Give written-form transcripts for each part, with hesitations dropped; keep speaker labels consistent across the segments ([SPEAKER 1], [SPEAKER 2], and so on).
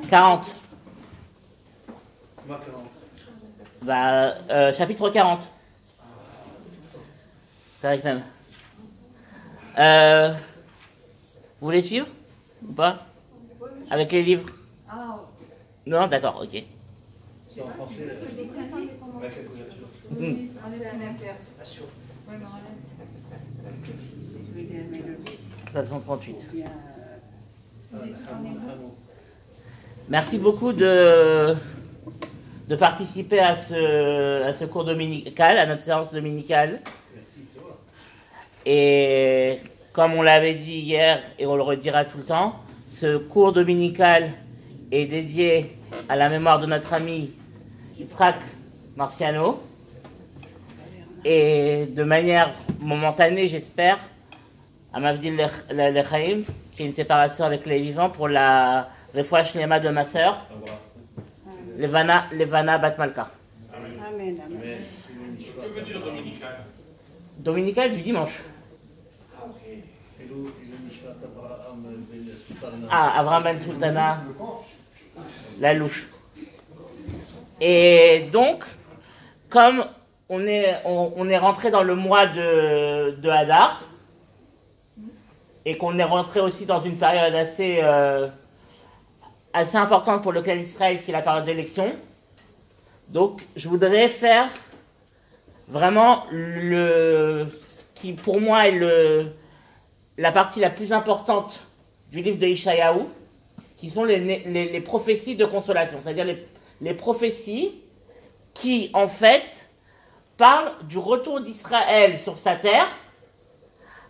[SPEAKER 1] 40.
[SPEAKER 2] Moi, 40.
[SPEAKER 1] Bah, chapitre 40. C'est avec même. Vous voulez suivre ou pas? Avec les livres? Non, d'accord, ok.
[SPEAKER 2] C'est en français, la calculature.
[SPEAKER 3] Oui, enlève la paire, c'est pas sûr. Oui, mais enlève.
[SPEAKER 1] 538.
[SPEAKER 3] On est bon.
[SPEAKER 1] Merci beaucoup de participer à ce cours dominical, à notre séance dominicale.
[SPEAKER 2] Merci, toi.
[SPEAKER 1] Et comme on l'avait dit hier, et on le redira tout le temps, ce cours dominical est dédié à la mémoire de notre ami Yitzhak Marciano. Et de manière momentanée, j'espère, à Mavdil Lechaim, qui est une séparation avec les vivants pour la Refoua Shlema de ma sœur, Levana Bat Malka.
[SPEAKER 4] Amen, amen.
[SPEAKER 5] Que veut dire dominical?
[SPEAKER 1] Dominical du dimanche.
[SPEAKER 2] Ah, ok. Et le Nishmat Abraham Ben Sultana.
[SPEAKER 1] Ah, Avraham Ben Sultana, la louche. Et donc, comme on est rentré dans le mois de Hadar, et qu'on est rentré aussi dans une période assez importante pour le clan d'Israël, qui est la période d'élection. Donc, je voudrais faire vraiment ce qui, pour moi, est la partie la plus importante du livre de Ishayahu, qui sont les prophéties de consolation, c'est-à-dire les prophéties qui, en fait, parlent du retour d'Israël sur sa terre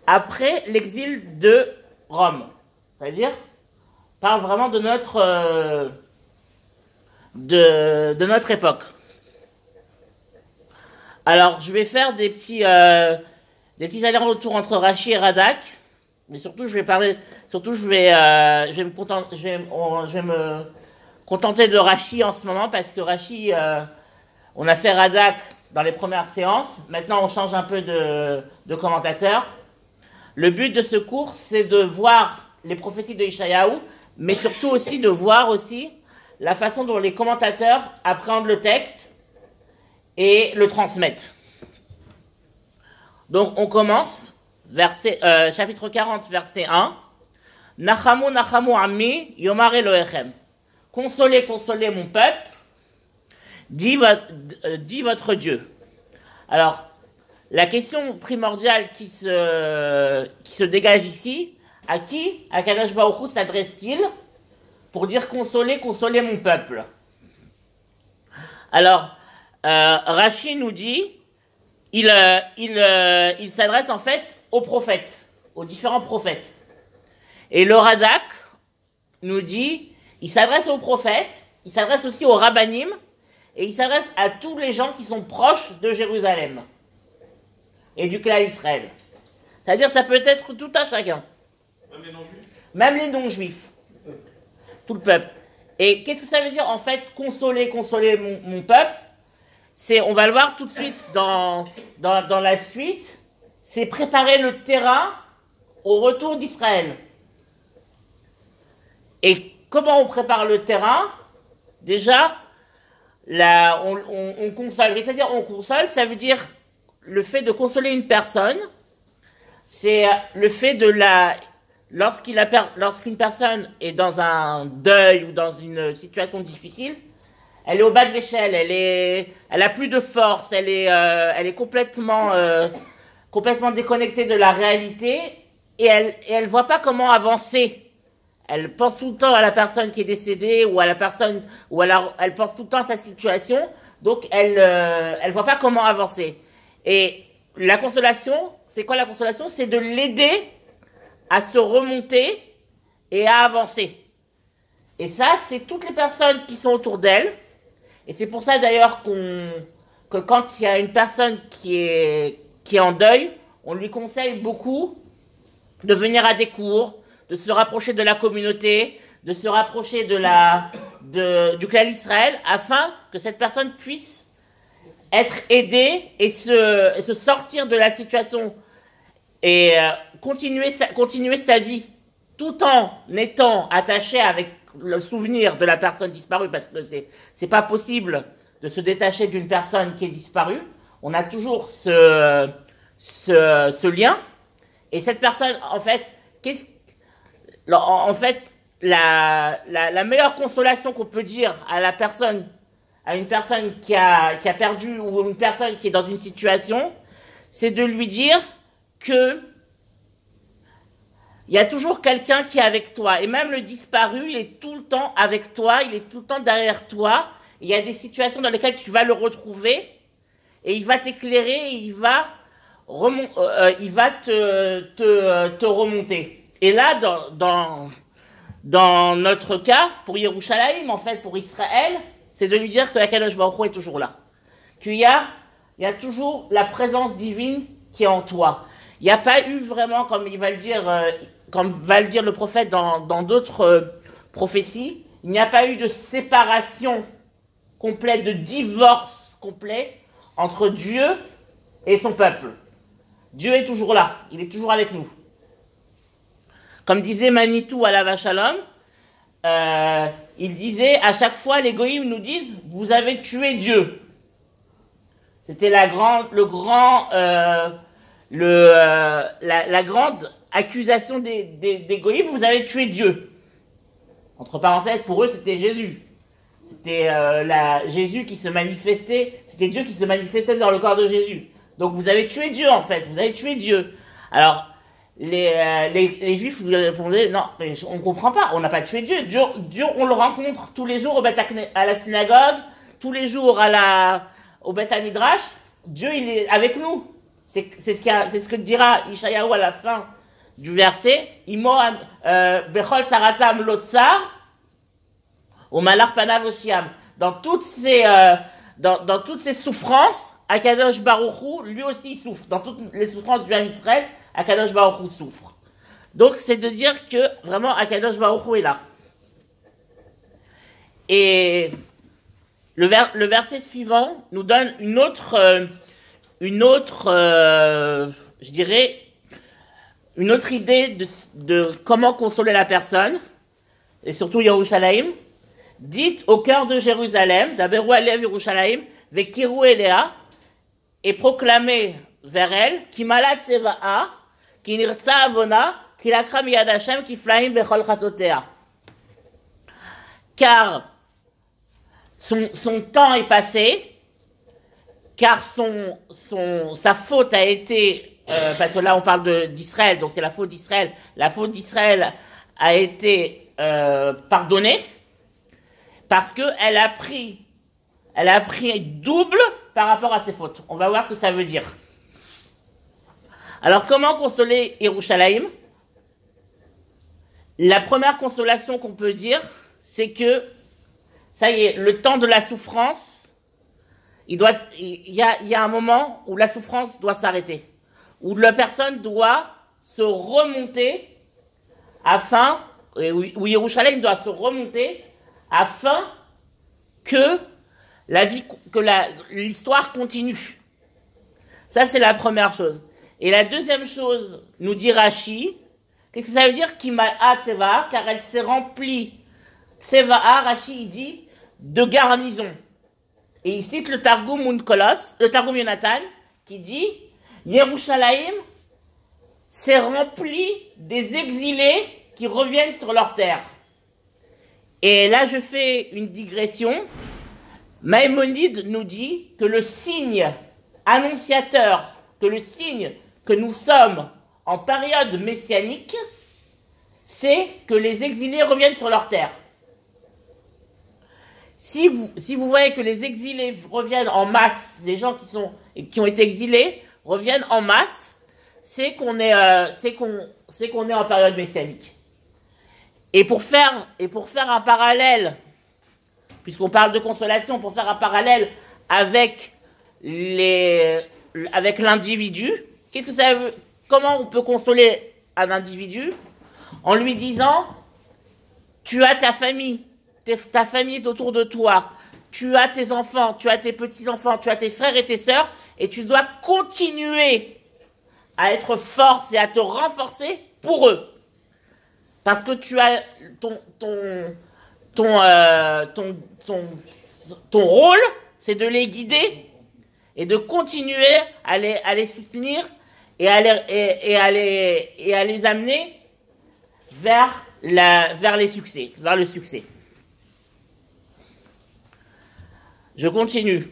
[SPEAKER 1] après l'exil de Rome. C'est-à-dire, parle vraiment de notre époque. Alors, je vais faire des petits allers-retours entre Rashi et Radak, mais surtout, je vais me contenter de Rashi en ce moment, parce que Rashi, on a fait Radak dans les premières séances. Maintenant, on change un peu de commentateur. Le but de ce cours, c'est de voir les prophéties de Ishayahu, mais surtout aussi de voir aussi la façon dont les commentateurs appréhendent le texte et le transmettent. Donc, on commence, chapitre 40, verset 1. Nachamu, nachamu ami, yomar Elohechem. Consolez, consolez mon peuple, dit votre Dieu. Alors, la question primordiale qui se dégage ici, à qui Akadosh Baruch Hu s'adresse-t-il pour dire consolez, consolez mon peuple? Alors, Rashi nous dit, il s'adresse en fait aux prophètes, aux différents prophètes. Et le Radak nous dit, il s'adresse aux prophètes, il s'adresse aussi aux rabbanim, et il s'adresse à tous les gens qui sont proches de Jérusalem et du clan d'Israël. C'est-à-dire, ça peut être tout à chacun.
[SPEAKER 5] Même les non-juifs?
[SPEAKER 1] Même les non-juifs. Tout le peuple. Et qu'est-ce que ça veut dire, en fait, consoler, consoler mon peuple? On va le voir tout de suite dans la suite, c'est préparer le terrain au retour d'Israël. Et comment on prépare le terrain? Déjà, là, on console. C'est-à-dire, on console, ça veut dire le fait de consoler une personne, c'est le fait lorsqu'une personne est dans un deuil ou dans une situation difficile, elle est au bas de l'échelle, elle a plus de force, elle est complètement déconnectée de la réalité, et elle voit pas comment avancer. Elle pense tout le temps à la personne qui est décédée, ou à la personne, elle pense tout le temps à sa situation, donc elle voit pas comment avancer. Et la consolation, c'est quoi la consolation? C'est de l'aider à se remonter et à avancer. Et ça, c'est toutes les personnes qui sont autour d'elle. Et c'est pour ça d'ailleurs que quand il y a une personne qui est en deuil, on lui conseille beaucoup de venir à des cours, de se rapprocher de la communauté, de se rapprocher du clan d'Israël, afin que cette personne puisse être aidée et se sortir de la situation et continuer sa vie tout en étant attaché le souvenir de la personne disparue, parce que c'est pas possible de se détacher d'une personne qui est disparue. On a toujours ce lien. Et cette personne, en fait, la meilleure consolation qu'on peut dire à une personne qui a perdu, ou une personne qui est dans une situation, c'est de lui dire que il y a toujours quelqu'un qui est avec toi. Et même le disparu, il est tout le temps avec toi, il est tout le temps derrière toi. Il y a des situations dans lesquelles tu vas le retrouver et il va t'éclairer, il va te remonter. Et là, dans notre cas, pour Yerushalayim, en fait, pour Israël, c'est de lui dire que la Kadosh Baruch Hu est toujours là. Il y a toujours la présence divine qui est en toi. Il n'y a pas eu vraiment, comme va le dire le prophète dans d'autres prophéties, il n'y a pas eu de séparation complète, de divorce complet entre Dieu et son peuple. Dieu est toujours là, il est toujours avec nous. Comme disait Manitou à la Vachalom, il disait à chaque fois les goïms nous disent vous avez tué Dieu. C'était la grande accusation des goïms, vous avez tué Dieu. Entre parenthèses, pour eux c'était Jésus. C'était Jésus qui se manifestait, c'était Dieu qui se manifestait dans le corps de Jésus. Donc vous avez tué Dieu en fait, vous avez tué Dieu. Alors les Juifs vous répondaient non, mais on comprend pas, on n'a pas tué Dieu. Dieu on le rencontre tous les jours à la synagogue, tous les jours au Beth Midrash. Dieu il est avec nous. C'est ce que dira Ishayahu à la fin du verset. Imo bechol saratam lotzar au malar panav oshiam. Dans toutes ces souffrances, Akadosh Baruch Hu, lui aussi il souffre. Dans toutes les souffrances du peuple Israël, Akadosh Baruch Hu souffre. Donc c'est de dire que vraiment Akadosh Baruch Hu est là. Et le verset suivant nous donne une autre idée de comment consoler la personne, et surtout Yerushalayim. Dites au cœur de Jérusalem, Daberu Alev Yerushalayim, Vekiru Elea, et proclamez vers elle, Ki malat seva'a, Ki nirtza avona, Ki lakra miyad Hashem, Ki flaim bechol chatotea. Car son temps est passé, car sa faute a été, parce que là on parle d'Israël, donc c'est la faute d'Israël. La faute d'Israël a été pardonnée parce que elle a pris double par rapport à ses fautes. On va voir ce que ça veut dire. Alors comment consoler Yerushalayim? La première consolation qu'on peut dire, c'est que ça y est, le temps de la souffrance, il y a un moment où la souffrance doit s'arrêter, où la personne doit se remonter où Yerushalayim doit se remonter afin que l'histoire continue. Ça, c'est la première chose. Et la deuxième chose, nous dit Rashi, qu'est-ce que ça veut dire Kimal'a Tseva, car elle s'est remplie. Tseva'a, Rashi, il dit, de garnison. Et il cite le Targum Unkolos, le Targum Yonatan, qui dit, Yerushalayim s'est rempli des exilés qui reviennent sur leur terre. Et là, je fais une digression. Maïmonide nous dit que le signe annonciateur, que le signe que nous sommes en période messianique, c'est que les exilés reviennent sur leur terre. Si vous voyez que les exilés reviennent en masse, les gens qui ont été exilés reviennent en masse, c'est qu'on est en période messianique. Et pour faire un parallèle, puisqu'on parle de consolation, pour faire un parallèle avec l'individu, qu'est-ce que ça veut, comment on peut consoler un individu? En lui disant, tu as ta famille est autour de toi, tu as tes enfants, tu as tes petits-enfants, tu as tes frères et tes sœurs, et tu dois continuer à être force et à te renforcer pour eux. Parce que tu as ton rôle, c'est de les guider et de continuer à les soutenir et à les amener vers le succès. Je continue.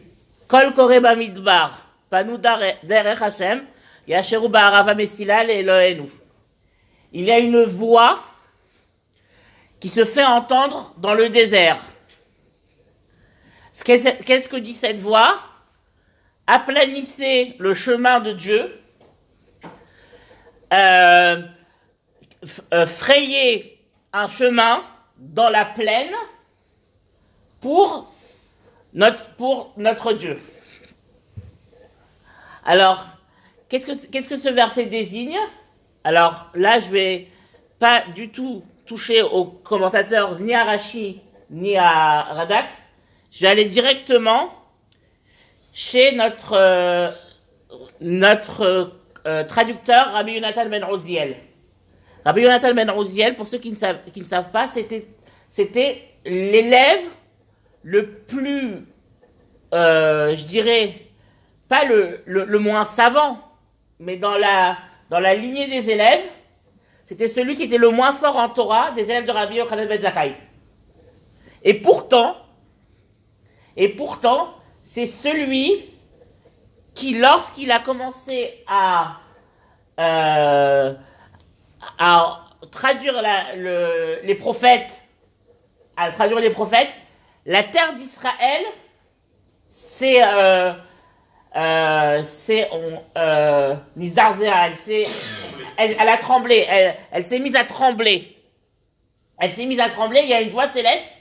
[SPEAKER 1] Kol kore bamidbar, panu derech Hashem, yasheru ba'arava mesila le'Elohenu. Il y a une voix qui se fait entendre dans le désert. Qu'est-ce que dit cette voix? Aplanissez le chemin de Dieu, frayez un chemin dans la plaine pour notre Dieu. Alors, qu'est-ce que ce verset désigne? Alors là, je vais pas du tout toucher aux commentateurs, ni à Rashi, ni à Radak. Je vais aller directement chez notre traducteur, Rabbi Yonatan ben Oziel. Rabbi Yonatan ben Oziel, pour ceux qui ne savent pas, c'était l'élève le plus, je dirais, pas le moins savant, mais dans la lignée des élèves, c'était celui qui était le moins fort en Torah des élèves de Rabbi Yochanan ben Zakkai. Et pourtant, c'est celui qui, lorsqu'il a commencé à traduire les prophètes, la terre d'Israël, Nisdarzea, elle a tremblé, elle s'est mise à trembler. Il y a une voix céleste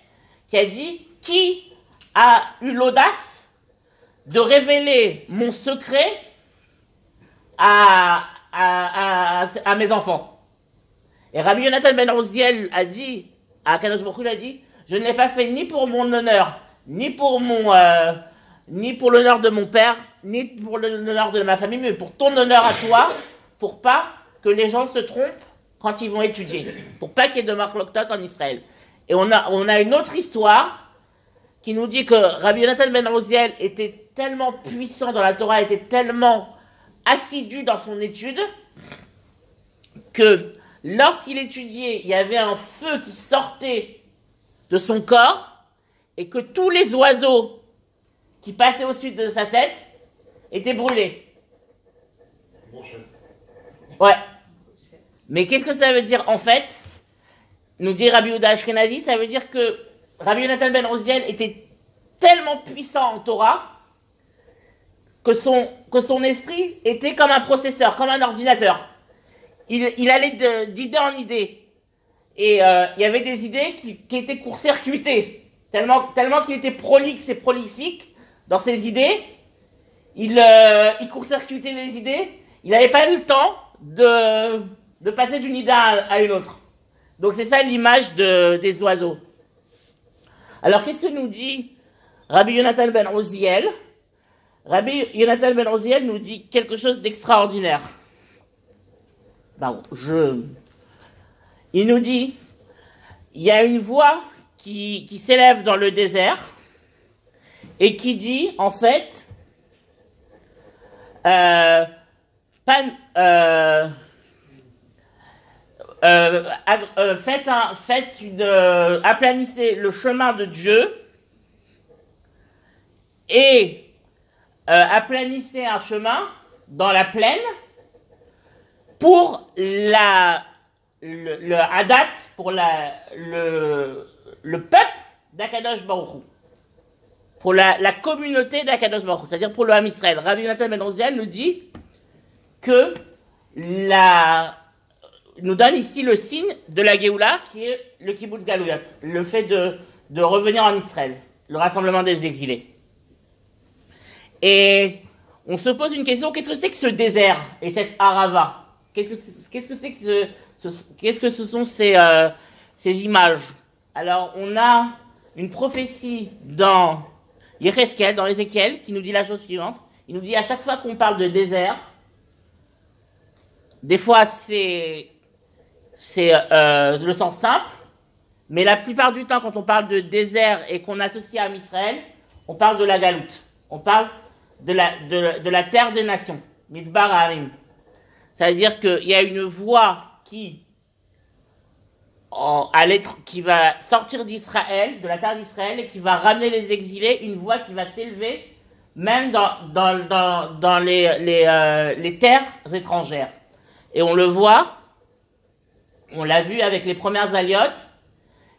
[SPEAKER 1] qui a dit, qui a eu l'audace de révéler mon secret à mes enfants. Et Rabbi Yonatan ben Oziel a dit, à Kadosh Baruch Hu, il a dit, je ne l'ai pas fait ni pour mon honneur, ni pour l'honneur de mon père, ni pour l'honneur de ma famille, mais pour ton honneur à toi, pour pas que les gens se trompent quand ils vont étudier, pour pas qu'il y ait de marloktot en Israël. Et on a une autre histoire qui nous dit que Rabbi Yonatan ben Oziel était tellement puissant dans la Torah, était tellement assidu dans son étude, que lorsqu'il étudiait, il y avait un feu qui sortait de son corps, et que tous les oiseaux qui passaient au-dessus de sa tête étaient brûlés. Ouais. Mais qu'est-ce que ça veut dire en fait? Nous dit Rabbi Yehuda Ashkenazi, ça veut dire que Rabbi Yonatan ben Oziel était tellement puissant en Torah que son esprit était comme un processeur, comme un ordinateur. Il allait d'idée en idée. Et il y avait des idées qui étaient court-circuitées. Tellement qu'il était prolixe et prolifique dans ses idées, il court-circuitait les idées. Il n'avait pas eu le temps de passer d'une idée à une autre. Donc c'est ça l'image des oiseaux. Alors qu'est-ce que nous dit Rabbi Yonatan ben Oziel? Rabbi Yonatan ben Oziel nous dit quelque chose d'extraordinaire. Il nous dit, il y a une voix qui s'élève dans le désert et qui dit, en fait, aplanissez le chemin de Dieu et aplanissez un chemin dans la plaine pour le Hadat, pour le peuple d'Akadosh Baruch Hu, pour la communauté d'Akadosh Baruch Hu, c'est-à-dire pour le Ham Israël. Rabbi Yonatan ben Oziel nous dit que nous donne ici le signe de la Géoula, qui est le Kibbutz Galouyot, le fait de revenir en Israël, le rassemblement des exilés. Et on se pose une question, qu'est-ce que c'est que ce désert et cette Arava? Qu'est-ce que ce sont ces images? Alors, on a une prophétie dans Yecheskel, dans Ézéchiel, qui nous dit la chose suivante. Il nous dit à chaque fois qu'on parle de désert, des fois c'est le sens simple, Mais la plupart du temps, quand on parle de désert et qu'on associe à Israël, on parle de la galoute. On parle de la terre des nations. Midbar Harim. Ça veut dire qu'il y a une voie qui va sortir d'Israël, de la terre d'Israël, et qui va ramener les exilés, une voie qui va s'élever même dans les terres étrangères. Et on le voit, on l'a vu avec les premières aliotes.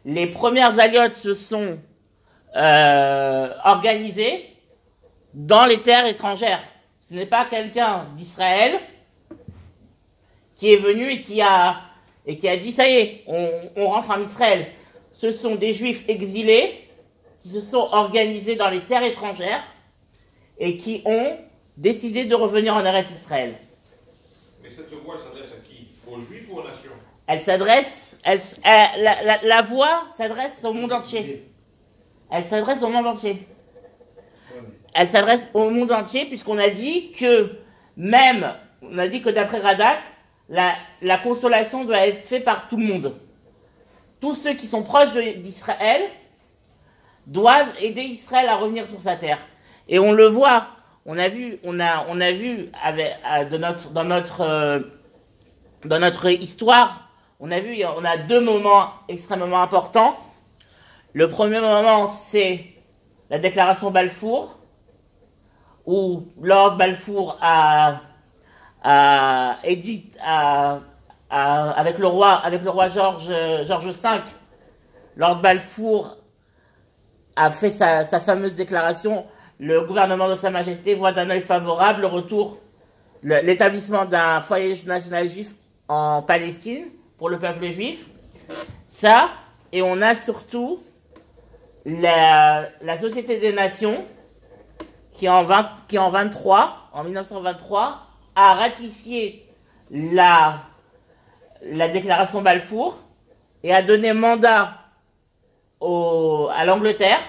[SPEAKER 1] Les premières aliotes se sont organisées dans les terres étrangères. Ce n'est pas quelqu'un d'Israël qui est venu et qui a dit, ça y est, on rentre en Israël. Ce sont des Juifs exilés qui se sont organisés dans les terres étrangères et qui ont décidé de revenir en Eretz Israël.
[SPEAKER 5] Mais cette voix, elle s'adresse à qui? Aux Juifs ou aux nations?
[SPEAKER 1] La voix s'adresse au monde entier. Elle s'adresse au monde entier. Elle s'adresse au monde entier puisqu'on a dit que d'après Radak, la consolation doit être faite par tout le monde. Tous ceux qui sont proches d'Israël doivent aider Israël à revenir sur sa terre. Et on le voit, on a vu dans notre histoire, on a deux moments extrêmement importants. Le premier moment, c'est la déclaration Balfour, où Lord Balfour avec le roi George V, Lord Balfour a fait sa fameuse déclaration. Le gouvernement de Sa Majesté voit d'un œil favorable l'établissement d'un foyer national juif en Palestine pour le peuple juif. Ça, et on a surtout la Société des Nations qui en 1923 a ratifié la déclaration Balfour et a donné mandat à l'Angleterre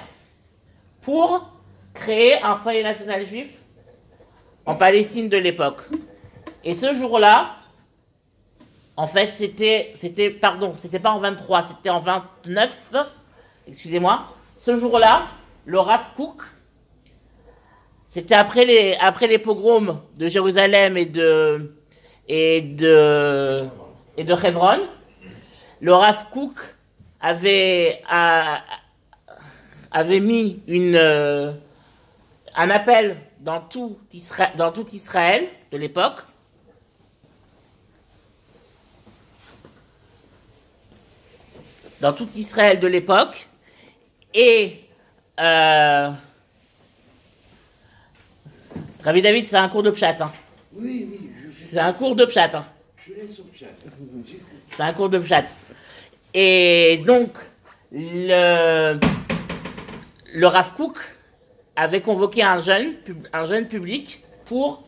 [SPEAKER 1] pour créer un foyer national juif en Palestine de l'époque. Et ce jour-là, en fait, c'était pas en 23, c'était en 29, excusez-moi. Ce jour-là, le Rav Kook, c'était après les pogroms de Jérusalem et de Hebron. Le Rav Kook avait mis un appel dans tout Israël de l'époque. Dans tout Israël de l'époque. Et Rabbi David, c'est un cours de pshat. Hein.
[SPEAKER 2] Oui,
[SPEAKER 1] c'est un cours de pshat. Hein.
[SPEAKER 2] Je laisse au pshat.
[SPEAKER 1] C'est un cours de pshat. Et donc, le Rav Kook avait convoqué un jeune public pour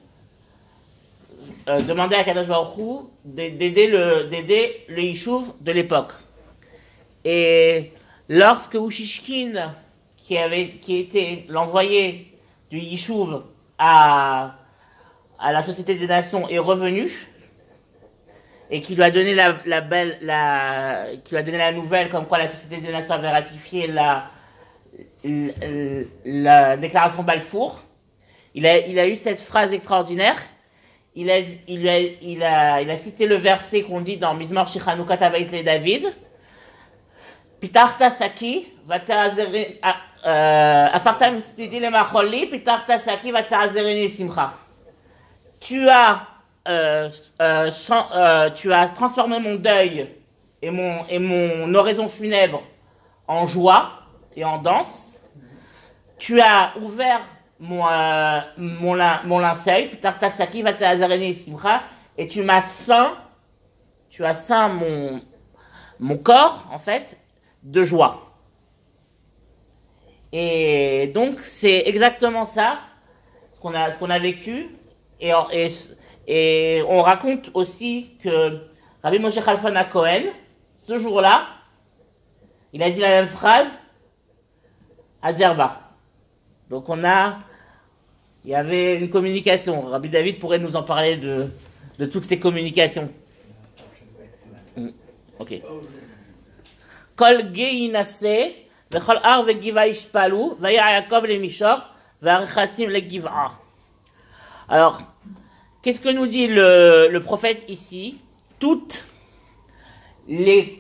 [SPEAKER 1] demander à Kadosh Baruch Hu d'aider le Yishuv de l'époque. Et lorsque Ushishkin, qui était l'envoyé du Yishuv à la Société des Nations, est revenu et qui lui a donné la nouvelle comme quoi la Société des Nations avait ratifié la déclaration Balfour, il a eu cette phrase extraordinaire. Il a cité le verset qu'on dit dans Mizmor Shechanukat Havait le David. Pitarta saki vata'azereni afarta mispidi le macholi pitarta saki vata'azereni simcha. Tu as transformé mon deuil et mon oraison funèbre en joie et en danse. Tu as ouvert mon linceul, pitarta saki vata'azereni simcha, et tu as ceint mon corps en fait de joie. Et donc c'est exactement ça ce qu'on a vécu, et on raconte aussi que Rabbi Moshe Khalfon Cohen, ce jour-là, il a dit la même phrase à Djerba. Donc il y avait une communication. Rabbi David pourrait nous en parler de toutes ces communications. Ok. Kol Geinase, Vechol Ar Vegiva Ishpalu, Vaya Yaakov le Mishor, Varechasim le Giv'a. Alors, qu'est-ce que nous dit le prophète ici? Toutes les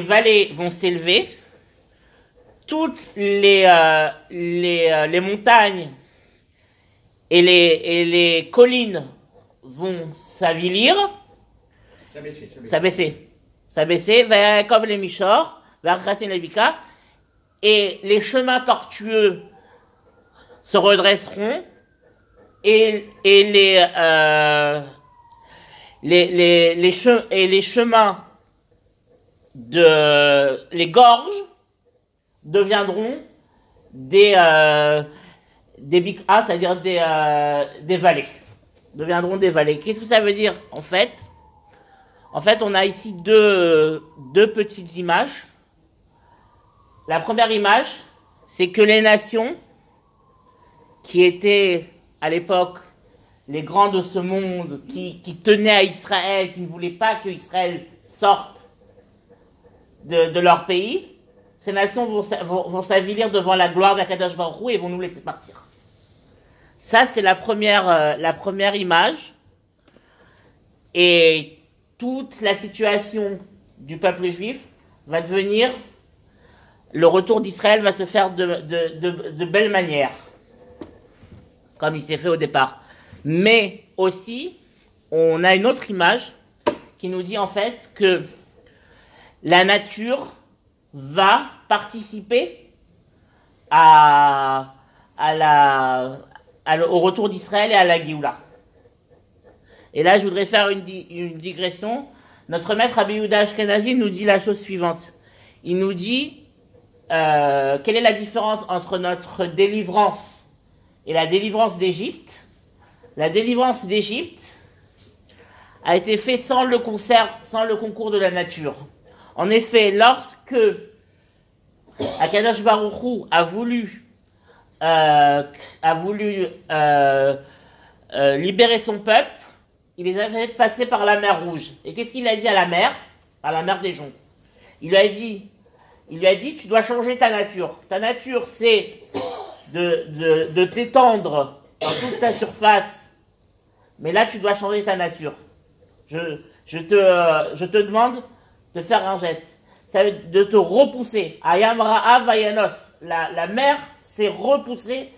[SPEAKER 1] vallées vont s'élever, toutes les montagnes et les collines vont s'avilir, s'abaisser, Vaya Yaakov le Mishor, Varechasim le Bika, et les chemins tortueux se redresseront, et les chemins les gorges deviendront des bik'a, c'est-à-dire des vallées. Deviendront des vallées. Qu'est-ce que ça veut dire en fait? En fait, on a ici deux petites images. La première image, c'est que les nations qui étaient à l'époque les grands de ce monde, qui tenaient à Israël, qui ne voulaient pas que Israël sorte de leur pays, ces nations vont s'avilir devant la gloire d'Akadosh Baruch Hu et vont nous laisser partir. Ça, c'est la première image. Et toute la situation du peuple juif va devenir, le retour d'Israël va se faire de belle manière, comme il s'est fait au départ. Mais aussi, on a une autre image qui nous dit en fait que la nature va participer au retour d'Israël et à la Géoula. Et là, je voudrais faire une digression. Notre maître Rabbi Yehuda Ashkenazi nous dit la chose suivante. Il nous dit quelle est la différence entre notre délivrance et la délivrance d'Égypte. La délivrance d'Égypte a été faite sans le concours de la nature. En effet, lorsque Akadosh Baruch Hu a voulu libérer son peuple, il les a fait passer par la mer Rouge. Et qu'est-ce qu'il a dit à la mer des joncs? Il lui a dit, tu dois changer ta nature. Ta nature, c'est de t'étendre dans toute ta surface. Mais là, tu dois changer ta nature. Je te demande de faire un geste. Ça veut dire de te repousser. Ayam Ra'a Vayanos. La mer s'est repoussée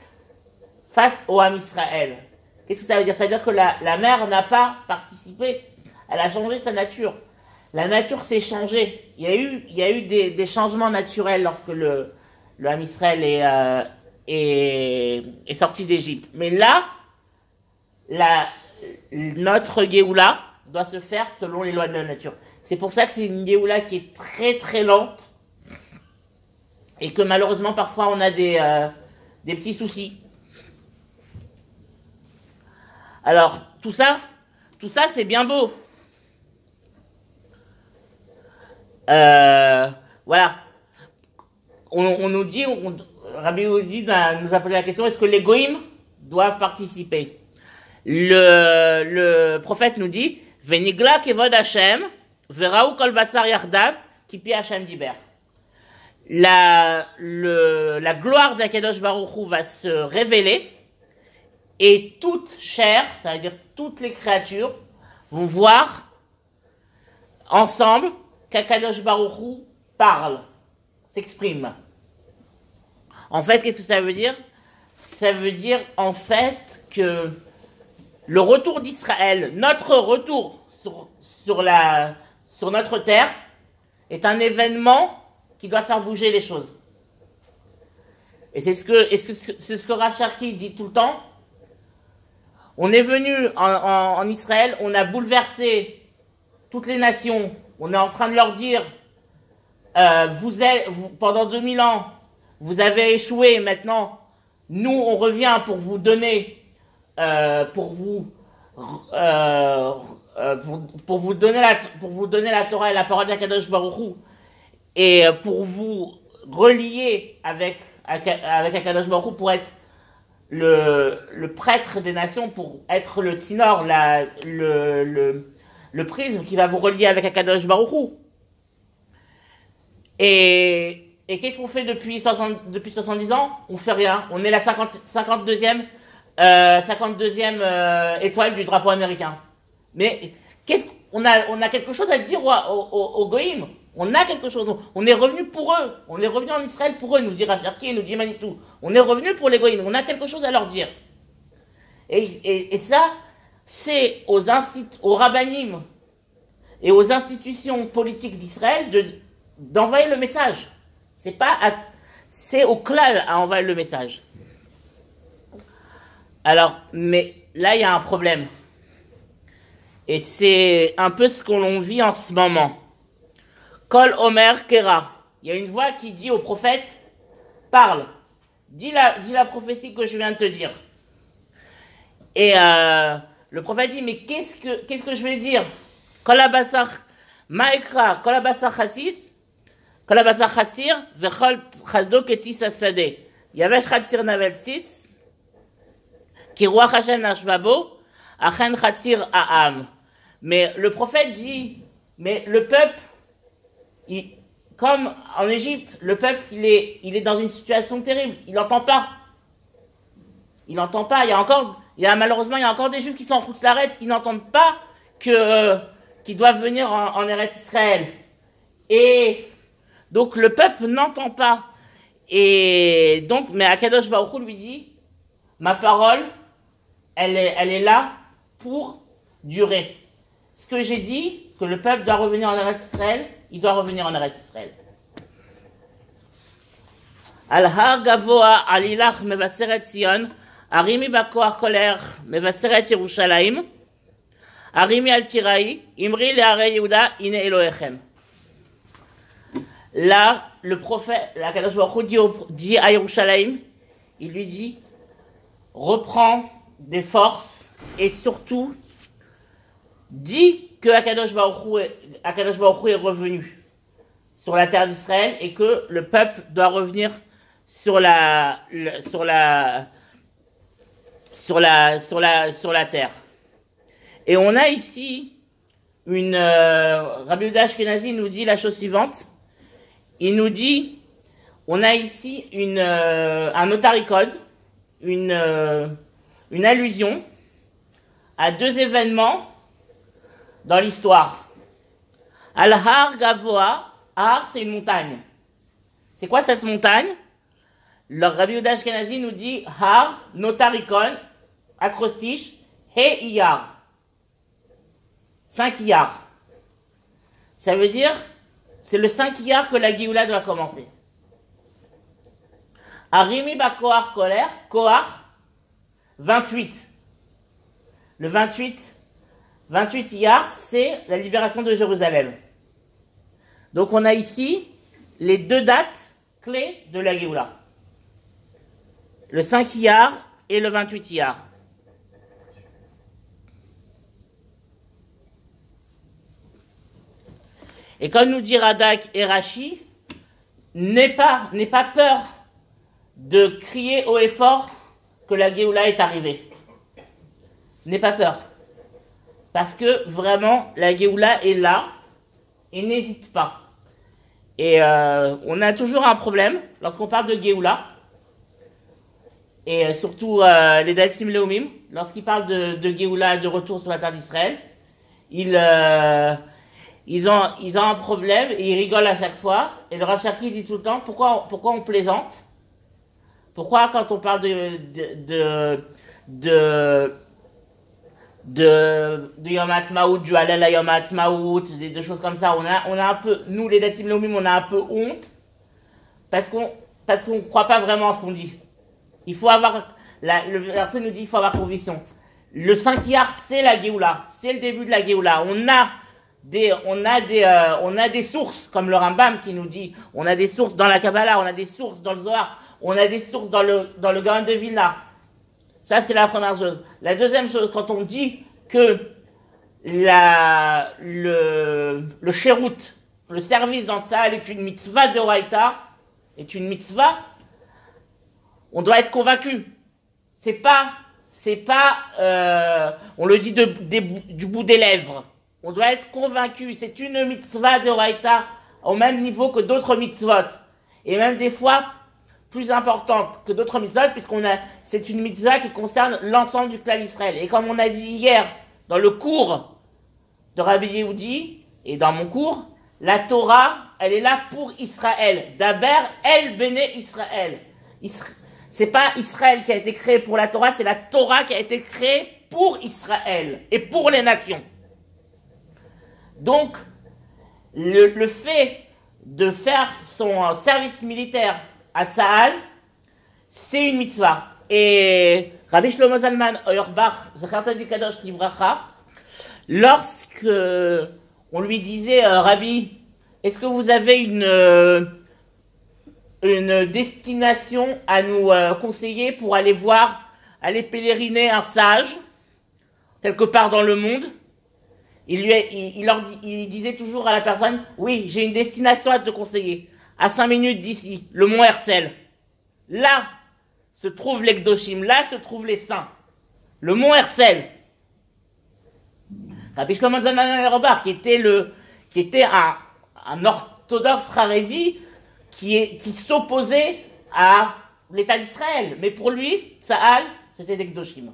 [SPEAKER 1] face au Ham Israël. Qu'est-ce que ça veut dire? Ça veut dire que la mer n'a pas participé. Elle a changé sa nature. La nature s'est changée. Il y a eu des changements naturels lorsque le Ham Israël est sorti d'Égypte. Mais là, notre Géoula doit se faire selon les lois de la nature. C'est pour ça que c'est une Géoula qui est très très lente et que malheureusement parfois on a des petits soucis. Alors tout ça c'est bien beau. Voilà. On nous dit, Rabbi Yehudi nous a posé la question, est-ce que les goïms doivent participer? Le prophète nous dit, Venigla kevod Hashem, veraou kol basar yardav, kipi Hashem diber. La gloire d'Akadosh Baruch Hu va se révéler, et toute chair, ça veut dire toutes les créatures, vont voir ensemble qu'Akadosh Baruch Hu parle, s'exprime. En fait, qu'est-ce que ça veut dire? Ça veut dire en fait que le retour d'Israël, notre retour sur notre terre, est un événement qui doit faire bouger les choses. Et c'est ce que Racharki dit tout le temps. On est venu en Israël, on a bouleversé toutes les nations. On est en train de leur dire, pendant 2000 ans, vous avez échoué. Maintenant, nous, on revient pour vous donner pour vous donner la Torah et la parole d'Akadosh Baruch Hu, et pour vous relier avec Akadosh Baruch Hu, pour être le prêtre des nations, pour être le tsinor, le prisme qui va vous relier avec Akadosh Baruch Hu. Et qu'est-ce qu'on fait depuis 70 ans? On fait rien. On est la 52e étoile du drapeau américain. Mais on a quelque chose à dire aux Goïm. On a quelque chose. On est revenu pour eux. On est revenu en Israël pour eux, nous dit Rafirki, nous dit Manitou. On est revenu pour les Goïm. On a quelque chose à leur dire. Et ça, c'est aux rabbinim et aux institutions politiques d'Israël d'envoyer le message. C'est au klal à envoyer le message. Alors, mais là, il y a un problème. Et c'est un peu ce qu'on vit en ce moment. Kol Omer Kera. Il y a une voix qui dit au prophète, parle. Dis la prophétie que je viens de te dire. Et le prophète dit, mais qu'est-ce que je vais dire? Kol Abasar Maekra, Kol Abasar Chassis, Kol Abasar Chassir, Vechol Chazdo Ketsis Asade. Yavesh Chassir Navel 6, Kiruach Hashem Ashbabo, Achen Chassir Aham. Mais le prophète dit, mais le peuple, comme en Égypte, le peuple, il est dans une situation terrible. Il n'entend pas. Il n'entend pas. Malheureusement, il y a encore des Juifs qui sont en Khoutzaretz, qui n'entendent pas qu'ils doivent venir en Eretz Israël. Et donc, le peuple n'entend pas. Et donc, mais Akadosh Baruch Hu lui dit, ma parole, elle est là pour durer. Ce que j'ai dit, que le peuple doit revenir en Eretz Israël, il doit revenir en Eretz Israël. Al-Har Gavoa Alilach Mevaseret Sion, Arimi Bakoach Koler Mevaseret Yerushalayim, Arimi Al-Tirai, Imri Le'are Yehuda, Ine Elohechem. Là, le prophète, la Kadosh Baruch Hu dit à Yerushalayim, il lui dit, reprends des forces et surtout, dit que Akadosh Baruch Hu est revenu sur la terre d'Israël et que le peuple doit revenir sur la terre. Et on a ici Rabbi Yehuda Ashkenazi nous dit la chose suivante. Il nous dit, on a ici un notaricode, une allusion à deux événements dans l'histoire. Al-Har Gavoa, Har c'est une montagne. C'est quoi cette montagne? Le Rabbi Yehuda Ashkenazi nous dit Har, notarikon, acrostiche, He Iyar. 5 Iyar. Ça veut dire, c'est le 5 Iyar que la Géoula doit commencer. Arimi Bakoar Koler, Koar, 28. Le 28 Iyar, c'est la libération de Jérusalem. Donc on a ici les deux dates clés de la Géoula. Le 5 Iyar et le 28 Iyar. Et comme nous dit Radak et Rashi, n'aie pas peur de crier haut et fort que la Géoula est arrivée. N'aie pas peur. Parce que vraiment, la Géoula est là et n'hésite pas. Et on a toujours un problème lorsqu'on parle de Géoula. Et surtout les Datim Leumim, lorsqu'ils parlent de Géoula, de retour sur la terre d'Israël, ils ont un problème et ils rigolent à chaque fois. Et le Rav Shaki dit tout le temps, pourquoi on plaisante? Pourquoi quand on parle de Yom HaAtzmaut, du Hallel à Yom HaAtzmaut, des choses comme ça, on a un peu, nous les Datim Leumim, on a un peu honte parce qu'on croit pas vraiment à ce qu'on dit. Il faut avoir, le verset nous dit, il faut avoir conviction. Le 5 Iyar, c'est la Géoula, c'est le début de la Géoula. On a des sources, comme le Rambam qui nous dit, on a des sources dans la Kabbalah, on a des sources dans le Zohar, on a des sources dans le Gaon de Vilna. Ça, c'est la première chose. La deuxième chose, quand on dit que le Sherut, le service dans Tsahal est une mitzvah de Oraïta, est une mitzvah, on doit être convaincu. C'est pas, on le dit du bout des lèvres. On doit être convaincu. C'est une mitzvah de Oraïta au même niveau que d'autres mitzvot. Et même des fois plus importante que d'autres mitzvot, c'est une mitzvah qui concerne l'ensemble du clan Israël. Et comme on a dit hier, dans le cours de Rabbi Yehudi, et dans mon cours, la Torah, elle est là pour Israël. Daber el Bene Israël. C'est pas Israël qui a été créé pour la Torah, c'est la Torah qui a été créée pour Israël et pour les nations. Donc, le fait de faire son service militaire à Tzahal, c'est une mitzvah. Et Rabbi Shlomo Zalman Auerbach, Zachar Tzadik Kadosh Livracha, lorsque on lui disait, Rabbi, est-ce que vous avez une destination à nous conseiller pour aller aller pèleriner un sage, quelque part dans le monde? Il disait toujours à la personne, oui, j'ai une destination à te conseiller. À 5 minutes d'ici, le mont Herzl. Là se trouvent les Kdoshim, là se trouvent les saints. Le mont Herzl. Rabbi Shlomo Zalman Auerbach, qui était un orthodoxe Haredi, qui s'opposait à l'État d'Israël. Mais pour lui, Tzahal, c'était des Kdoshim.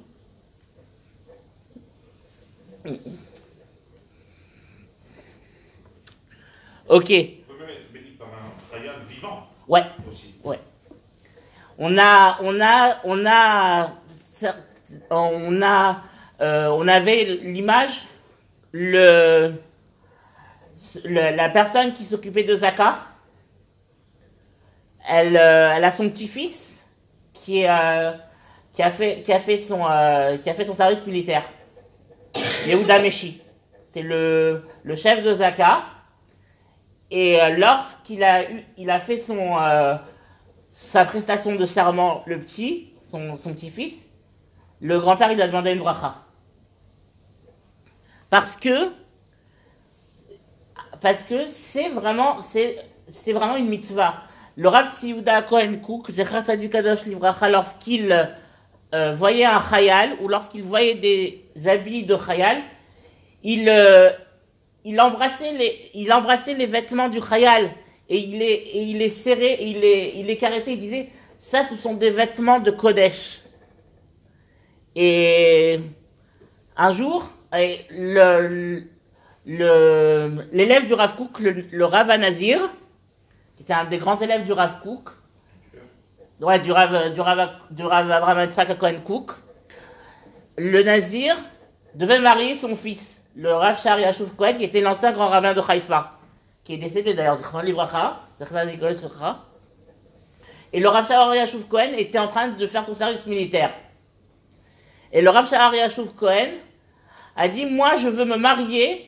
[SPEAKER 1] Ok.
[SPEAKER 5] On peut même être béni par un Khayal vivant.
[SPEAKER 1] Ouais.
[SPEAKER 5] Aussi.
[SPEAKER 1] Ouais. On avait l'image, la personne qui s'occupait de Zaka, elle a son petit-fils qui a fait son service militaire. Yehuda Meshi. C'est le chef de Zaka. Et lorsqu'il a fait sa prestation de serment, le son petit-fils, le grand-père, il lui a demandé une bracha. Parce que c'est vraiment une mitzvah. Le Rav Tziyuda Cohen Cook, Zechar Tzadik Kadosh Livracha, lorsqu'il voyait un chayal, ou lorsqu'il voyait des habits de chayal, il embrassait les vêtements du chayal, et il les serrait, il les caressait, il disait, ça, ce sont des vêtements de Kodesh. Et un jour, l'élève du Rav Kook, le Rav Anazir, qui était un des grands élèves du Rav Kook, ouais, du Rav Abraham Yitzhak Cohen Cook, le Nazir devait marier son fils, le Rav Shahar Yashuv Cohen, qui était l'ancien grand rabbin de Haïfa, qui est décédé d'ailleurs, Zichron Livracha, et le Rav Shahar Yashuv Cohen était en train de faire son service militaire. Et le Rav Shahar Yashuv Cohen a dit, moi je veux me marier